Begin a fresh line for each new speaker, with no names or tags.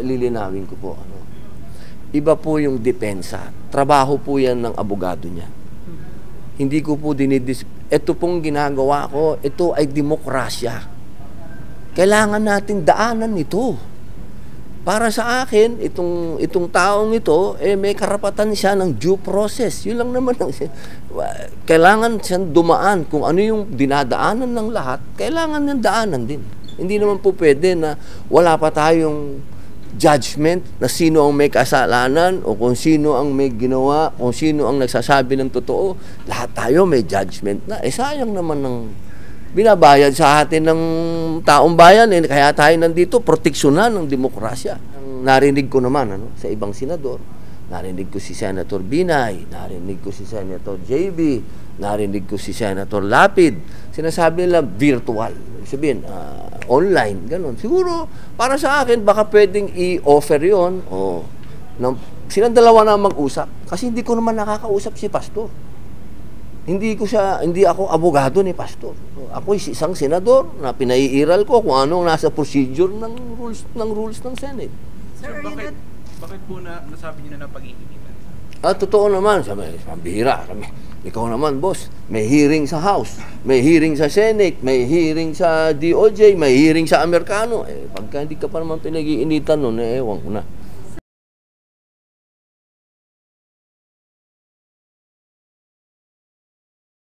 lilinawin ko po, ano, iba po yung depensa. Trabaho po yan ng abogado niya. Hindi ko po ito pong ginagawa ko, ito ay demokrasya. Kailangan nating daanan ito. Para sa akin, itong taong ito, may karapatan siya ng due process. Yun lang naman. Kailangan siyang dumaan. Kung ano yung dinadaanan ng lahat, kailangan niyang daanan din. Hindi naman po pwede na wala pa tayong judgment na sino ang may kasalanan o kung sino ang may ginawa, kung sino ang nagsasabi ng totoo. Lahat tayo may judgment na. Sayang naman ng binabayad sa atin ng taong bayan. Kaya tayo nandito, proteksyonan ng demokrasya. Narinig ko naman sa ibang senador, narinig ko si Senator Binay, narinig ko si Senator JB, narinig ko si Senator Lapid. Sinasabi nila virtual. Sabihin, online, ganun. Siguro, para sa akin, baka pwedeng i-offer yun. Silang dalawa na mag-usap. Kasi hindi ko naman nakakausap si Pastor. Hindi ako abogado ni Pastor. Ako isang senador na pinaiiral ko kung anong nasa procedure ng rules ng Senate.
Sir, bakit po nasabi niyo na pag-iinitan?
Totoo naman. Bihira. Ikaw naman, boss. May hearing sa House, may hearing sa Senate, may hearing sa DOJ, may hearing sa Amerikano. Pagka hindi ka pa naman pinag-iinitan nun, ewan ko na.